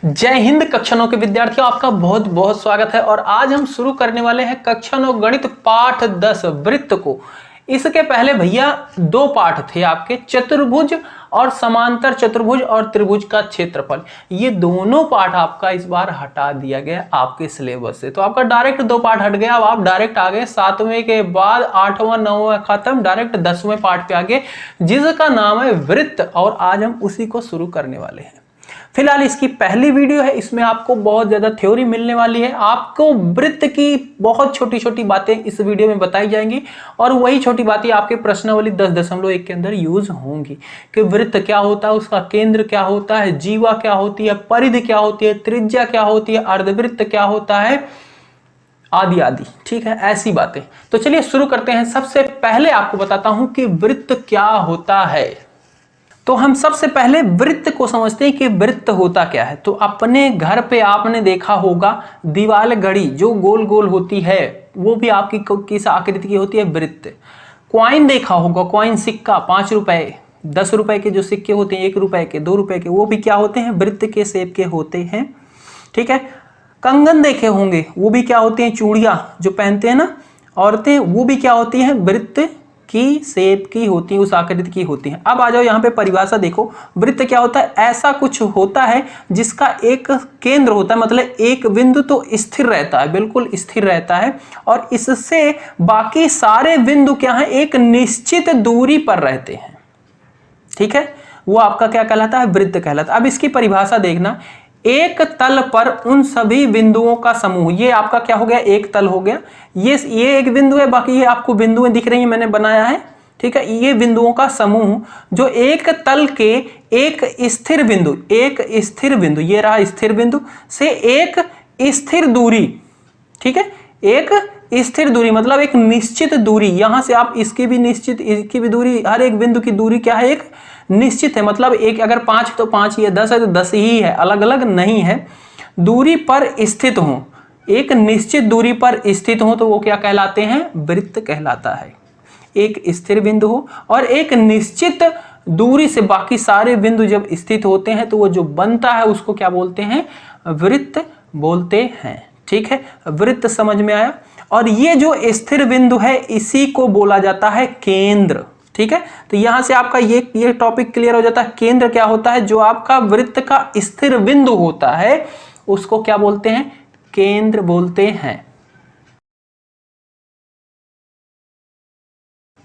जय हिंद कक्षा 9 के विद्यार्थियों, आपका बहुत बहुत स्वागत है। और आज हम शुरू करने वाले हैं कक्षा 9 गणित पाठ 10 वृत्त को। इसके पहले भैया दो पाठ थे आपके, चतुर्भुज और समांतर चतुर्भुज और त्रिभुज का क्षेत्रफल। ये दोनों पाठ आपका इस बार हटा दिया गया आपके सिलेबस से, तो आपका डायरेक्ट दो पाठ हट गया। अब आप डायरेक्ट आ गए 7वें के बाद 8वां 9वां खत्म, डायरेक्ट 10वें पाठ पे आ गए जिसका नाम है वृत्त, और आज हम उसी को शुरू करने वाले हैं। फिलहाल इसकी पहली वीडियो है, इसमें आपको बहुत ज्यादा थ्योरी मिलने वाली है। आपको वृत्त की बहुत छोटी छोटी बातें इस वीडियो में बताई जाएंगी और वही छोटी बातें आपके प्रश्नावली 10.1 के अंदर यूज होंगी कि वृत्त क्या होता है, उसका केंद्र क्या होता है, जीवा क्या होती है, परिधि क्या होती है, त्रिज्या क्या होती है, अर्धवृत्त क्या होता है, आदि आदि। ठीक है, ऐसी बातें। तो चलिए शुरू करते हैं। सबसे पहले आपको बताता हूं कि वृत्त क्या होता है। तो हम सबसे पहले वृत्त को समझते हैं कि वृत्त होता क्या है। तो अपने घर पे आपने देखा होगा दीवार घड़ी जो गोल गोल होती है, वो भी आपकी किस आकृति की होती है, वृत्त। कॉइन देखा होगा, कॉइन सिक्का 5 रुपए 10 रुपए के जो सिक्के होते हैं, 1 रुपए के 2 रुपए के, वो भी क्या होते हैं, वृत्त के शेप के होते हैं। ठीक है, कंगन देखे होंगे, वो भी क्या होते हैं, चूड़ियां जो पहनते हैं ना औरतें, वो भी क्या होती हैं, वृत्त की शेप की होती है, उस आकृति की होती है। अब आ जाओ यहाँ पे परिभाषा देखो। वृत्त क्या होता है, ऐसा कुछ होता है जिसका एक केंद्र होता है, मतलब एक बिंदु तो स्थिर रहता है, बिल्कुल स्थिर रहता है, और इससे बाकी सारे बिंदु क्या है, एक निश्चित दूरी पर रहते हैं। ठीक है, वो आपका क्या कहलाता है, वृत्त कहलाता है। अब इसकी परिभाषा देखना, एक तल पर उन सभी बिंदुओं का समूह, ये आपका क्या हो गया, एक तल हो गया। ये एक बिंदु है, बाकी ये आपको बिंदुएं दिख रही हैं, मैंने बनाया है। ठीक है, ये बिंदुओं का समूह जो एक तल के एक स्थिर बिंदु, ये रहा स्थिर बिंदु से एक स्थिर दूरी। ठीक है, एक स्थिर दूरी मतलब एक निश्चित दूरी, यहां से आप इसकी भी निश्चित, इसकी भी दूरी, हर एक बिंदु की दूरी क्या है, एक निश्चित है। मतलब एक अगर 5 तो 5 ही है, 10 है तो 10 ही है, अलग अलग नहीं है। दूरी पर स्थित हो, एक निश्चित दूरी पर स्थित हो तो वो क्या कहलाते हैं, वृत्त कहलाता है। एक स्थिर बिंदु हो और एक निश्चित दूरी से बाकी सारे बिंदु जब स्थित होते हैं तो वो जो बनता है उसको क्या बोलते हैं, वृत्त बोलते हैं। ठीक है, वृत्त समझ में आया। और ये जो स्थिर बिंदु है इसी को बोला जाता है केंद्र। ठीक है, तो यहां से आपका ये टॉपिक क्लियर हो जाता है। केंद्र क्या होता है, जो आपका वृत्त का स्थिर बिंदु होता है उसको क्या बोलते हैं, केंद्र बोलते हैं।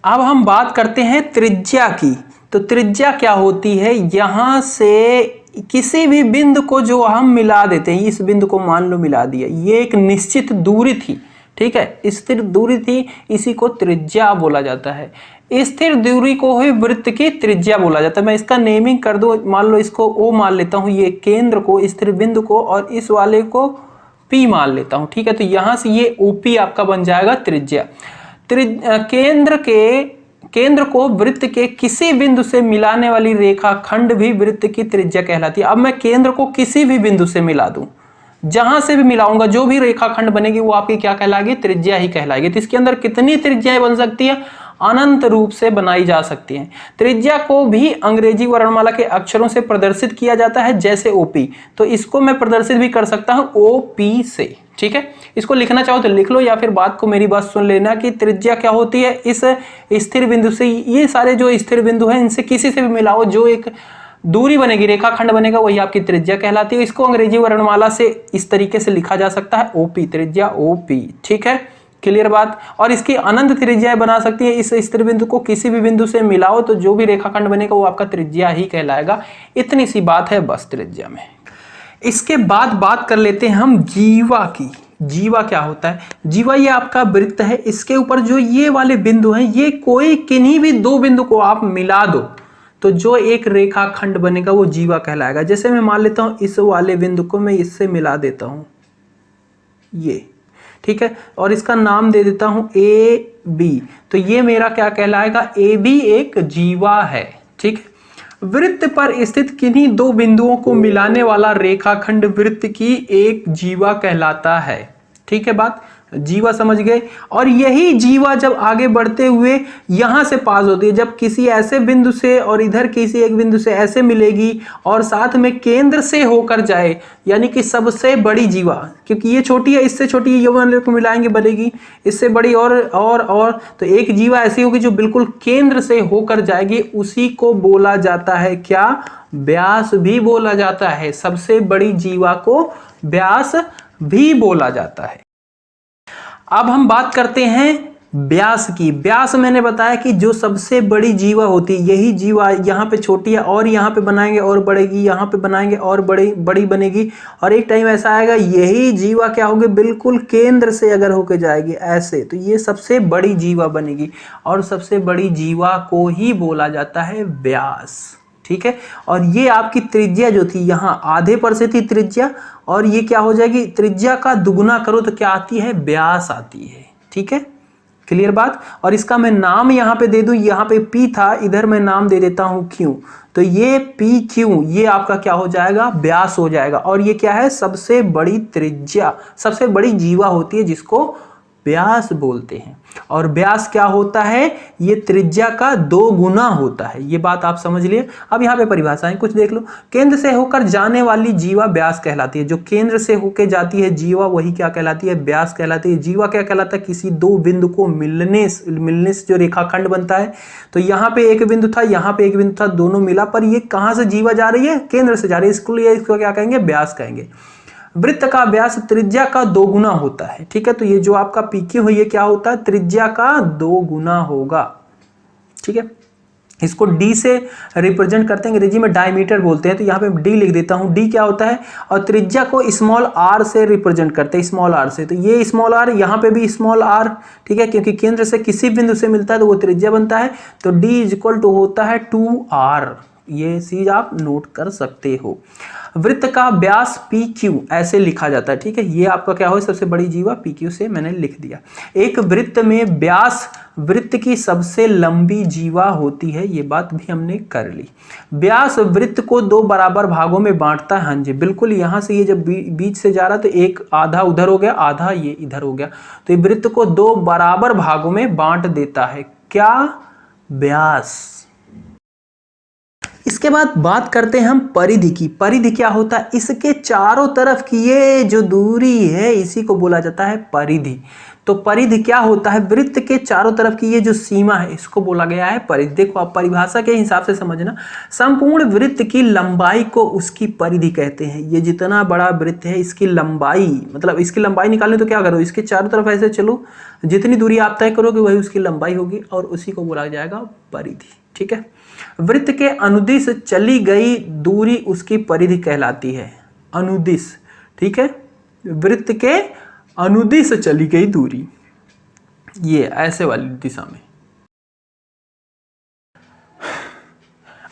अब हम बात करते हैं त्रिज्या की। तो त्रिज्या क्या होती है, यहां से किसी भी बिंदु को जो हम मिला देते हैं, इस बिंदु को मान लो मिला दिया, ये एक निश्चित दूरी थी। ठीक है, स्थिर दूरी थी, इसी को त्रिज्या बोला जाता है। स्थिर दूरी को ही वृत्त की त्रिज्या बोला जाता है। मैं इसका नेमिंग कर दूं, मान लो इसको ओ मान लेता हूं, ये केंद्र को, स्थिर बिंदु को, और इस वाले को पी मान लेता हूं। ठीक है, तो यहां से ये ओपी आपका बन जाएगा त्रिज्या। केंद्र को वृत्त के किसी बिंदु से मिलाने वाली रेखा खंड भी वृत्त की त्रिज्या कहलाती है। अब मैं केंद्र को किसी भी बिंदु से मिला दूं, जहां से भी मिलाऊंगा, जो भी रेखाखंड बनेगी वो आपकी क्या कहलाएगी, त्रिज्या ही कहलाएगी। तो इसके अंदर कितनी त्रिज्याएं बन सकती है, अनंत रूप से बनाई जा सकती हैं। त्रिज्या को भी अंग्रेजी वर्णमाला के अक्षरों से प्रदर्शित किया जाता है, जैसे ओपी। तो इसको मैं प्रदर्शित भी कर सकता हूं ओपी से। ठीक है, इसको लिखना चाहो तो लिख लो, या फिर बात को मेरी बात सुन लेना कि त्रिज्या क्या होती है, इस स्थिर बिंदु से, ये सारे जो स्थिर बिंदु हैं इनसे किसी से भी मिलाओ, जो एक दूरी बनेगी, रेखाखंड बनेगा, वही आपकी त्रिज्या कहलाती है। इसको अंग्रेजी वर्णमाला से इस तरीके से लिखा जा सकता है, ओपी, त्रिज्या ओपी। ठीक है, क्लियर बात। और इसकी अनंत त्रिज्याएं बना सकती है। इस स्थिर बिंदु को किसी भी बिंदु से मिलाओ तो जो भी रेखाखंड बनेगा वो आपका त्रिज्या ही कहलाएगा। इतनी सी बात है बस त्रिज्या में। इसके बाद बात कर लेते हैं हम जीवा की। जीवा क्या होता है, जीवा ये आपका वृत्त है, इसके ऊपर जो ये वाले बिंदु हैं, ये कोई किन्हीं भी दो बिंदु को आप मिला दो तो जो एक रेखाखंड बनेगा वो जीवा कहलाएगा। जैसे मैं मान लेता हूं इस वाले बिंदु को मैं इससे मिला देता हूं, ये। ठीक है, और इसका नाम दे देता हूं ए बी, तो ये मेरा क्या कहलाएगा, ए बी एक जीवा है। ठीक है, वृत्त पर स्थित किन्हीं दो बिंदुओं को मिलाने वाला रेखाखंड वृत्त की एक जीवा कहलाता है। ठीक है बात, जीवा समझ गए। और यही जीवा जब आगे बढ़ते हुए यहां से पास होती है, जब किसी ऐसे बिंदु से और इधर किसी एक बिंदु से ऐसे मिलेगी और साथ में केंद्र से होकर जाए, यानी कि सबसे बड़ी जीवा, क्योंकि ये छोटी है इससे छोटी है, ये वाले को मिलाएंगे बनेगी इससे बड़ी और तो एक जीवा ऐसी होगी जो बिल्कुल केंद्र से होकर जाएगी, उसी को बोला जाता है क्या? व्यास भी बोला जाता है। सबसे बड़ी जीवा को व्यास भी बोला जाता है। अब हम बात करते हैं व्यास की। व्यास मैंने बताया कि जो सबसे बड़ी जीवा होती है, यही जीवा यहाँ पे छोटी है और यहाँ पे बनाएंगे और बढ़ेगी, यहाँ पे बनाएंगे और बड़ी बनेगी, और एक टाइम ऐसा आएगा यही जीवा क्या होगी, बिल्कुल केंद्र से अगर होके जाएगी ऐसे, तो ये सबसे बड़ी जीवा बनेगी, और सबसे बड़ी जीवा को ही बोला जाता है व्यास। ठीक है, और ये आपकी त्रिज्या जो थी यहाँ आधे पर से थी त्रिज्या, और ये क्या हो जाएगी, त्रिज्या का दुगुना करो तो क्या आती है, व्यास आती है। ठीक है, क्लियर बात। और इसका मैं नाम यहाँ पे दे दूं, यहाँ पे P था, इधर मैं नाम दे देता हूँ Q, तो ये PQ ये आपका क्या हो जाएगा, व्यास हो जाएगा। और ये क्या है, सबसे बड़ी त्रिज्या, सबसे बड़ी जीवा होती है जिसको व्यास बोलते हैं। और व्यास क्या होता है, ये त्रिज्या का 2 गुना होता है। ये बात आप समझ लिए। अब यहाँ पे परिभाषाएं कुछ देख लो। केंद्र से होकर जाने वाली जीवा व्यास कहलाती है। जो केंद्र से होकर जाती है जीवा वही क्या कहलाती है, व्यास कहलाती है। जीवा क्या कहलाता है, किसी 2 बिंदु को मिलने से जो रेखाखंड बनता है। तो यहाँ पे एक बिंदु था, यहाँ पे एक बिंदु था, दोनों मिला, पर ये कहाँ से जीवा जा रही है, केंद्र से जा रही है, इसको क्या कहेंगे, व्यास कहेंगे। वृत्त का व्यास त्रिज्या का 2 गुना होता है। ठीक है, तो ये जो आपका PQ है ये क्या होता है, त्रिज्या का 2 गुना होगा। ठीक है, इसको D से रिप्रेजेंट करते हैं, अंग्रेजी में डायमीटर बोलते हैं, तो यहाँ पे D लिख देता हूँ। D क्या होता है, और त्रिज्या को स्मॉल r से रिप्रेजेंट करते हैं, स्मॉल r से, तो ये स्मॉल r, यहाँ पे भी स्मॉल r। ठीक है, क्योंकि केंद्र से किसी बिंदु से मिलता है तो वो त्रिज्या बनता है, तो D इक्वल टू होता है 2r। ये चीज आप नोट कर सकते हो। वृत्त का व्यास PQ ऐसे लिखा जाता है। ठीक है, ये आपका क्या हो, सबसे बड़ी जीवा PQ से मैंने लिख दिया। एक वृत्त में व्यास वृत्त की सबसे लंबी जीवा होती है, ये बात भी हमने कर ली। व्यास वृत्त को 2 बराबर भागों में बांटता है। हाँ जी बिल्कुल, यहाँ से ये जब बीच से जा रहा तो एक आधा उधर हो गया, आधा ये इधर हो गया, तो ये वृत्त को 2 बराबर भागों में बांट देता है, क्या, व्यास। इसके बाद बात करते हैं हम परिधि की। परिधि क्या होता है, इसके चारों तरफ की ये जो दूरी है इसी को बोला जाता है परिधि। तो परिधि क्या होता है, वृत्त के चारों तरफ की ये जो सीमा है इसको बोला गया है परिधि। देखो आप परिभाषा के हिसाब से समझना, संपूर्ण वृत्त की लंबाई को उसकी परिधि कहते हैं। ये जितना बड़ा वृत्त है इसकी लंबाई, मतलब इसकी लंबाई निकालने तो क्या करो, इसके चारों तरफ ऐसे चलो, जितनी दूरी आप तय करोगे वही उसकी लंबाई होगी, और उसी को बोला जाएगा परिधि। ठीक है, वृत्त के अनुदिश चली गई दूरी उसकी परिधि कहलाती है, अनुदिश। ठीक है, वृत्त के अनुदिश चली गई दूरी, ये ऐसे वाली दिशा में।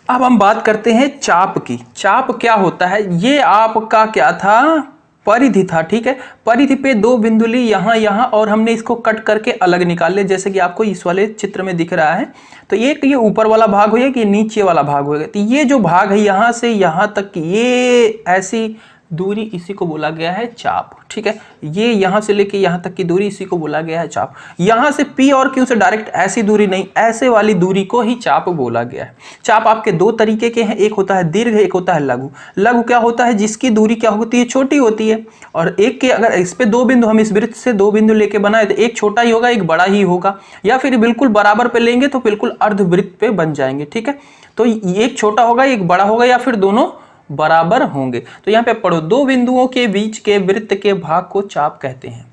अब हम बात करते हैं चाप की। चाप क्या होता है, ये आपका क्या था, परिधि था। ठीक है, परिधि पे 2 बिंदु ली, यहाँ और हमने इसको कट करके अलग निकाल लिया, जैसे कि आपको इस वाले चित्र में दिख रहा है। तो ये ऊपर वाला भाग होगा कि नीचे वाला भाग होगा, तो ये जो भाग है यहाँ से यहाँ तक की ये ऐसी दूरी, इसी को बोला गया है चाप। ठीक है, ये यहाँ से लेके यहाँ तक की दूरी, इसी को बोला गया है चाप। यहाँ से P और Q से डायरेक्ट ऐसी दूरी नहीं, ऐसे वाली दूरी को ही चाप बोला गया है। चाप आपके 2 तरीके के हैं, एक होता है दीर्घ, एक होता है लघु। लघु क्या होता है, जिसकी दूरी क्या होती है, छोटी होती है, और एक के अगर इस पे 2 बिंदु, हम इस वृत्त से 2 बिंदु लेके बनाए तो एक छोटा ही होगा, एक बड़ा ही होगा, या फिर बिल्कुल बराबर पे लेंगे तो बिल्कुल अर्धवृत्त पे बन जाएंगे। ठीक है, तो एक छोटा होगा एक बड़ा होगा, या फिर दोनों बराबर होंगे। तो यहाँ पे पढ़ो, 2 बिंदुओं के बीच के वृत्त के भाग को चाप कहते हैं।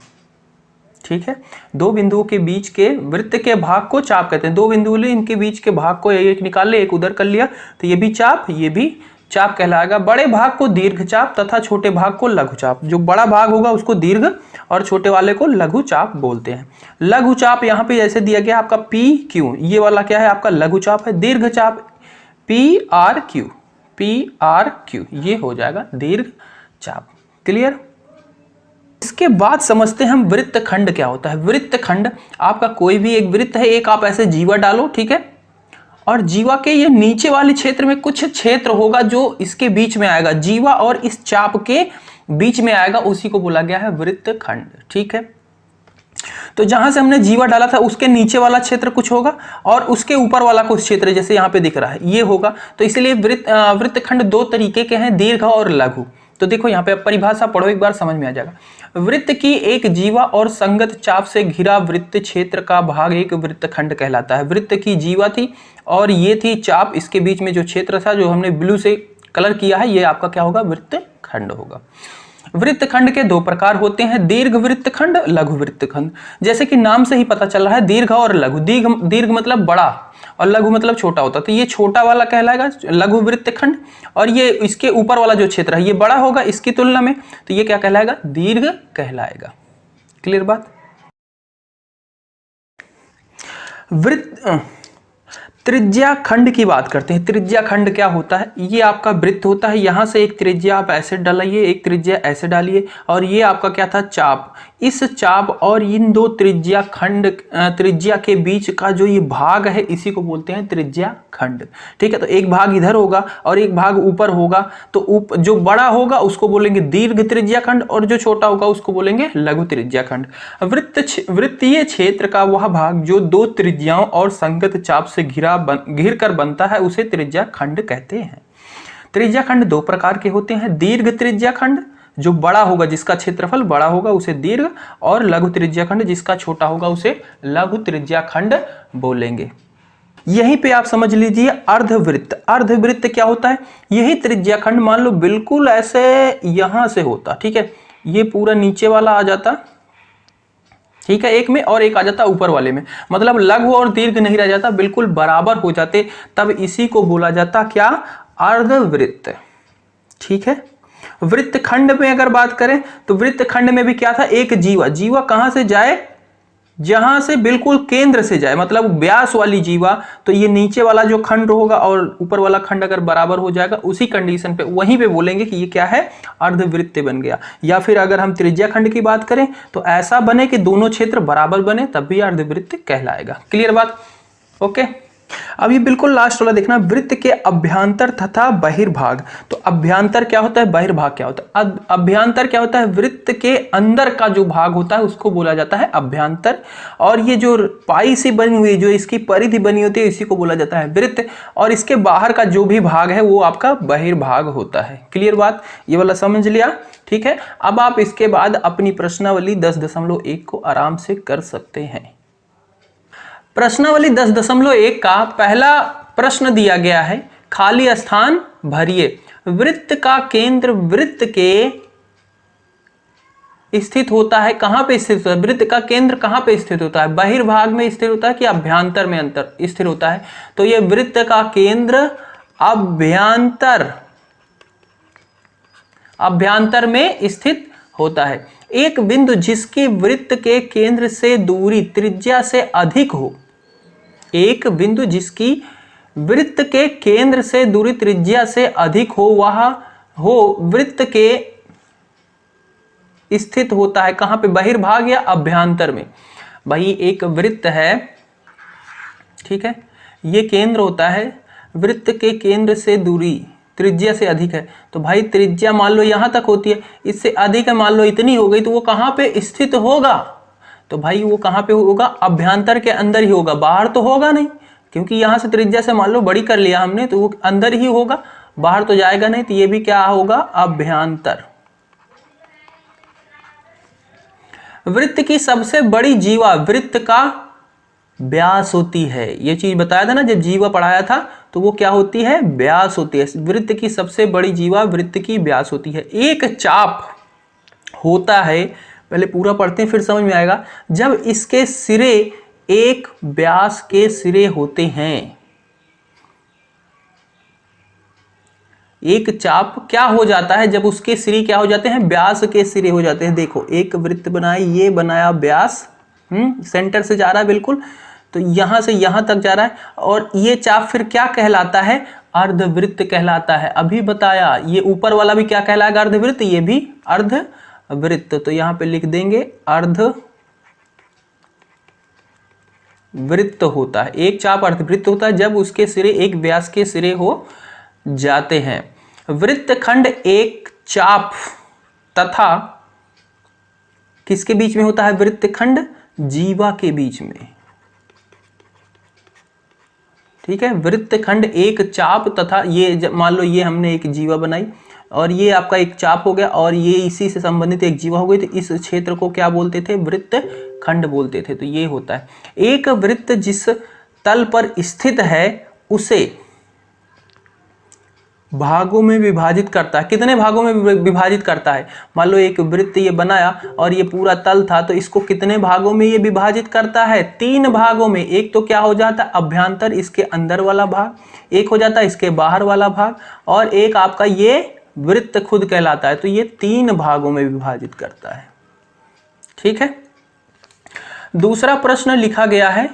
ठीक है, 2 बिंदुओं के बीच के वृत्त के भाग को चाप कहते हैं। 2 बिंदु ले, इनके बीच के भाग को एक निकाल ले, एक उधर कर लिया, तो ये भी चाप, ये भी चाप कहलाएगा। बड़े भाग को दीर्घ चाप तथा छोटे भाग को लघु चाप। जो बड़ा भाग होगा उसको दीर्घ और छोटे वाले को लघु चाप बोलते हैं। लघु चाप यहाँ पे जैसे दिया गया आपका PQ, ये वाला क्या है आपका लघु चाप है। दीर्घ चाप PRQ, PRQ ये हो जाएगा दीर्घ चाप। क्लियर। इसके बाद समझते हैं हम वृत्तखंड क्या होता है। वृत्तखंड आपका कोई भी एक वृत्त है, एक आप ऐसे जीवा डालो, ठीक है, और जीवा के ये नीचे वाले क्षेत्र में कुछ क्षेत्र होगा जो इसके बीच में आएगा, जीवा और इस चाप के बीच में आएगा, उसी को बोला गया है वृत्तखंड। ठीक है, तो जहां से हमने जीवा डाला था उसके नीचे वाला क्षेत्र कुछ होगा और उसके ऊपर वाला कुछ क्षेत्र जैसे यहाँ पे दिख रहा है ये होगा। तो इसलिए वृत्तखंड दो तरीके के हैं, दीर्घ और लघु। तो देखो यहाँ पे परिभाषा पढ़ो एक बार, समझ में आ जाएगा। वृत्त की एक जीवा और संगत चाप से घिरा वृत्त क्षेत्र का भाग एक वृत्तखंड कहलाता है। वृत्त की जीवा थी और ये थी चाप, इसके बीच में जो क्षेत्र था जो हमने ब्लू से कलर किया है ये आपका क्या होगा, वृत्तखंड होगा। वृत्तखंड के दो प्रकार होते हैं, दीर्घ वृत्तखंड, लघु वृत्तखंड। जैसे कि नाम से ही पता चल रहा है दीर्घ और लघु। दीर्घ मतलब बड़ा और लघु मतलब छोटा होता है। तो ये छोटा वाला कहलाएगा लघु वृत्तखंड और ये इसके ऊपर वाला जो क्षेत्र है ये बड़ा होगा इसकी तुलना में, तो ये क्या कहलाएगा, दीर्घ कहलाएगा। क्लियर बात। त्रिज्या खंड की बात करते हैं। त्रिज्या खंड क्या होता है, ये आपका वृत्त होता है, यहां से एक त्रिज्या आप ऐसे डालिए, एक त्रिज्या ऐसे डालिए और ये आपका क्या था, चाप। इस चाप और इन दो त्रिज्या खंड त्रिज्या के बीच का जो ये भाग है इसी को बोलते हैं त्रिज्या खंड। ठीक है, तो एक भाग इधर होगा और एक भाग ऊपर होगा, तो जो बड़ा होगा उसको बोलेंगे दीर्घ त्रिज्या खंड और जो छोटा होगा उसको बोलेंगे लघु त्रिज्या खंड। वृत्तीय क्षेत्र का वह भाग जो दो त्रिज्याओं और संगत चाप से घिर कर बनता है उसे त्रिज्या खंड कहते हैं। त्रिज्या खंड दो प्रकार के होते हैं, दीर्घ त्रिज्या खंड जो बड़ा होगा, जिसका क्षेत्रफल बड़ा होगा उसे दीर्घ, और लघु त्रिज्या खंड जिसका छोटा होगा उसे लघु त्रिज्या खंड बोलेंगे। यहीं पे आप समझ लीजिए अर्धवृत्त। अर्धवृत्त क्या होता है, यही त्रिज्या खंड मान लो बिल्कुल ऐसे यहां से होता, ठीक है, ये पूरा नीचे वाला आ जाता, ठीक है, एक में, और एक आ जाता ऊपर वाले में, मतलब लघु और दीर्घ नहीं रह जाता, बिल्कुल बराबर हो जाते, तब इसी को बोला जाता क्या, अर्धवृत्त। ठीक है, वृत्तखंड में अगर बात करें तो वृत्तखंड में भी क्या था, एक जीवा। जीवा कहां से जाए, जहां से बिल्कुल केंद्र से जाए, मतलब व्यास वाली जीवा। तो ये नीचे वाला जो खंड होगा और ऊपर वाला खंड अगर बराबर हो जाएगा उसी कंडीशन पे, वहीं पे बोलेंगे कि ये क्या है, अर्धवृत्त बन गया। या फिर अगर हम त्रिज्या खंड की बात करें तो ऐसा बने कि दोनों क्षेत्र बराबर बने, तब भी अर्धवृत्त कहलाएगा। क्लियर बात, ओके। अब ये बिल्कुल लास्ट वाला देखना, वृत्त के अभ्यंतर तथा बहिर्भाग। तो अभ्यंतर क्या होता है, बहिर्भाग क्या होता है। अभ्यंतर क्या होता है, वृत्त के अंदर का जो भाग होता है उसको बोला जाता है अभ्यंतर, और ये जो पाई से बनी हुई, जो इसकी परिधि बनी होती है, इसी को बोला जाता है वृत्त, और इसके बाहर का जो भी भाग है वो आपका बहिर्भाग होता है। क्लियर बात, ये वाला समझ लिया। ठीक है, अब आप इसके बाद अपनी प्रश्नावली 10.1 को आराम से कर सकते हैं। प्रश्नावली 10.1 का पहला प्रश्न दिया गया है, खाली स्थान भरिए। वृत्त का केंद्र वृत्त के स्थित होता है, कहां पे स्थित होता है, वृत्त का केंद्र कहां पे स्थित होता है, बहिर्भाग में स्थित होता है कि अभ्यंतर में अंतर स्थित होता है। तो ये वृत्त का केंद्र अभ्यंतर में स्थित होता है। एक बिंदु जिसकी वृत्त के केंद्र से दूरी त्रिज्या से अधिक हो, एक बिंदु जिसकी वृत्त के केंद्र से दूरी त्रिज्या से अधिक हो, वह वृत्त के स्थित होता है कहां पे, बहिर्भाग या अभ्यंतर में। भाई एक वृत्त है, ठीक है, ये केंद्र होता है, वृत्त के केंद्र से दूरी त्रिज्या से अधिक है, तो भाई त्रिज्या मान लो यहां तक होती है, इससे अधिक है मान लो इतनी हो गई, तो वो कहां पे स्थित होगा, तो भाई वो कहां पे होगा, अभ्यंतर के अंदर ही होगा, बाहर तो होगा नहीं, क्योंकि यहां से त्रिज्या से मान लो बड़ी कर लिया हमने, तो वो अंदर ही होगा, बाहर तो जाएगा नहीं, तो ये भी क्या होगा, अभ्यंतर। वृत्त की सबसे बड़ी जीवा वृत्त का व्यास होती है। ये चीज बताया था ना जब जीवा पढ़ाया था, तो वो क्या होती है, व्यास होती है। वृत्त की सबसे बड़ी जीवा वृत्त की व्यास होती है। एक चाप होता है, पहले पूरा पढ़ते हैं फिर समझ में आएगा, जब इसके सिरे एक व्यास के सिरे होते हैं। एक चाप क्या हो जाता है, जब उसके सिरे क्या हो जाते हैं, व्यास के सिरे हो जाते हैं। देखो एक वृत्त बनाए, ये बनाया व्यास, सेंटर से जा रहा है बिल्कुल, तो यहां से यहां तक जा रहा है, और ये चाप फिर क्या कहलाता है, अर्धवृत्त कहलाता है। अभी बताया, ये ऊपर वाला भी क्या कहलाएगा, अर्धवृत्त, ये भी अर्धवृत्त। तो यहां पे लिख देंगे अर्धवृत्त होता है। एक चाप अर्धवृत्त होता है जब उसके सिरे एक व्यास के सिरे हो जाते हैं। वृत्तखंड एक चाप तथा किसके बीच में होता है, वृत्तखंड जीवा के बीच में। ठीक है, वृत्तखंड एक चाप तथा ये मान लो ये हमने एक जीवा बनाई और ये आपका एक चाप हो गया और ये इसी से संबंधित एक जीवा हो गई, तो इस क्षेत्र को क्या बोलते थे? वृत्तखंड बोलते थे। तो ये होता है एक वृत्त जिस तल पर स्थित है उसे भागों में विभाजित करता है। कितने भागों में विभाजित करता है? मान लो एक वृत्त ये बनाया और ये पूरा तल था, तो इसको कितने भागों में ये विभाजित करता है? 3 भागों में। एक तो क्या हो जाता है? अभ्यंतर, इसके अंदर वाला भाग, एक हो जाता है इसके बाहर वाला भाग, और एक आपका ये वृत्त खुद कहलाता है। तो ये 3 भागों में विभाजित करता है। ठीक है, दूसरा प्रश्न लिखा गया है,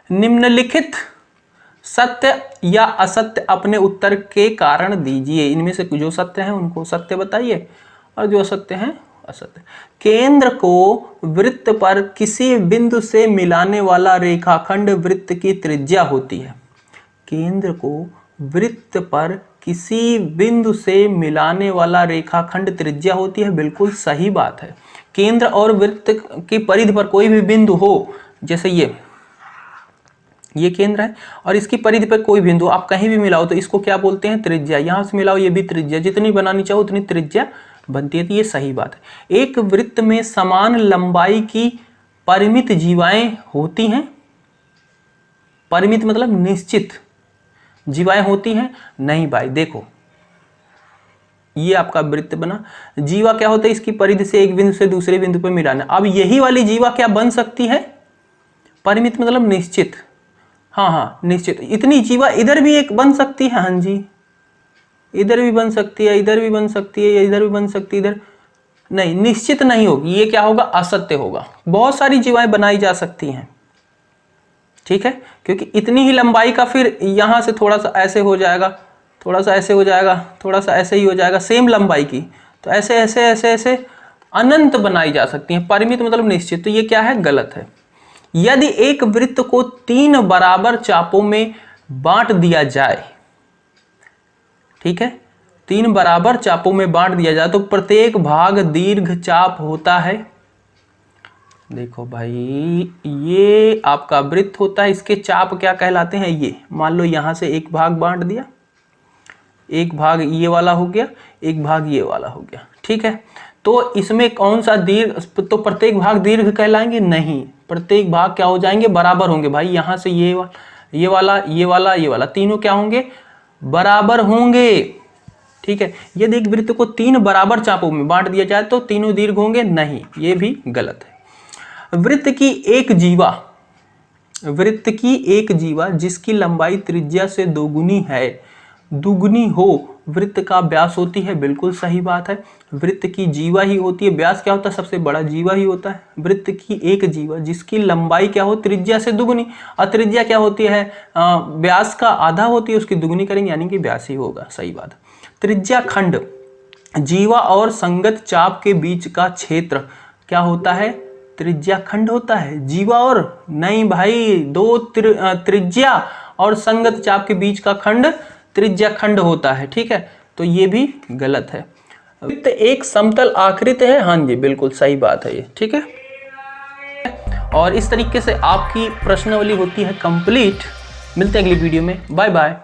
निम्नलिखित सत्य या असत्य अपने उत्तर के कारण दीजिए। इनमें से जो सत्य है उनको सत्य बताइए और जो असत्य हैं असत्य। केंद्र को वृत्त पर किसी बिंदु से मिलाने वाला रेखाखंड वृत्त की त्रिज्या होती है। केंद्र को वृत्त पर किसी बिंदु से मिलाने वाला रेखाखंड त्रिज्या होती है। बिल्कुल सही बात है। केंद्र और वृत्त की परिधि पर कोई भी बिंदु हो, जैसे ये केंद्र है और इसकी परिधि पर कोई बिंदु आप कहीं भी मिलाओ तो इसको क्या बोलते हैं? त्रिज्या। यहां से मिलाओ, ये भी त्रिज्या, जितनी बनानी चाहो उतनी त्रिज्या बनती है। तो ये सही बात है। एक वृत्त में समान लंबाई की परिमित जीवाएं होती हैं। परिमित मतलब निश्चित जीवाएं होती हैं? नहीं भाई, देखो ये आपका वृत्त बना, जीवा क्या होता है? इसकी परिधि से एक बिंदु से दूसरे बिंदु पर मिलाना। अब यही वाली जीवा क्या बन सकती है? परिमित मतलब निश्चित। हाँ, निश्चित। इतनी जीवा इधर भी एक बन सकती है। हाँ जी, इधर भी बन सकती है, इधर भी बन सकती है, इधर भी बन सकती है, इधर नहीं, निश्चित नहीं होगी। ये क्या होगा? असत्य होगा। बहुत सारी जीवाएं बनाई जा सकती हैं। ठीक है, क्योंकि इतनी ही लंबाई का फिर यहां से थोड़ा सा ऐसे हो जाएगा, थोड़ा सा ऐसे हो जाएगा, थोड़ा सा ऐसे ही हो जाएगा, सेम लंबाई की। तो ऐसे ऐसे ऐसे ऐसे अनंत बनाई जा सकती हैं। परिमित मतलब निश्चित। तो ये क्या है? गलत है। यदि एक वृत्त को 3 बराबर चापों में बांट दिया जाए, ठीक है, 3 बराबर चापों में बांट दिया जाए तो प्रत्येक भाग दीर्घ चाप होता है। देखो भाई, ये आपका वृत्त होता है, इसके चाप क्या कहलाते हैं? ये मान लो यहां से एक भाग बांट दिया, एक भाग ये वाला हो गया, एक भाग ये वाला हो गया। ठीक है, तो इसमें कौन सा दीर्घ? तो प्रत्येक भाग दीर्घ कहलाएंगे? नहीं, प्रत्येक भाग क्या हो जाएंगे? बराबर होंगे भाई। यहां से ये वाला, ये वाला, ये वाला, ये वाला, तीनों क्या होंगे? बराबर होंगे। ठीक है, यदि एक वृत्त को 3 बराबर चापों में बांट दिया जाए तो तीनों दीर्घ होंगे? नहीं, ये भी गलत है। वृत्त की एक जीवा जिसकी लंबाई त्रिज्या से दुगुनी हो वृत्त का व्यास होती है। बिल्कुल सही बात है। वृत्त की जीवा ही होती है। व्यास क्या होता है? सबसे बड़ा जीवा ही होता है। वृत्त की एक जीवा जिसकी लंबाई क्या हो? त्रिज्या से दुगुनी। और त्रिज्या क्या होती है? व्यास का आधा होती है, उसकी दुगुनी करेंगे यानी कि व्यास ही होगा। सही बात। त्रिज्या खंड जीवा और संगत चाप के बीच का क्षेत्र क्या होता है? त्रिज्या खंड होता है। जीवा और नहीं भाई, दो त्रिज्या और संगत चाप के बीच का खंड त्रिज्या खंड होता है। ठीक है, तो ये भी गलत है। वृत्त एक समतल आकृति है। हाँ जी, बिल्कुल सही बात है ये। ठीक है, और इस तरीके से आपकी प्रश्नावली होती है कंप्लीट। मिलते हैं अगली वीडियो में। Bye bye.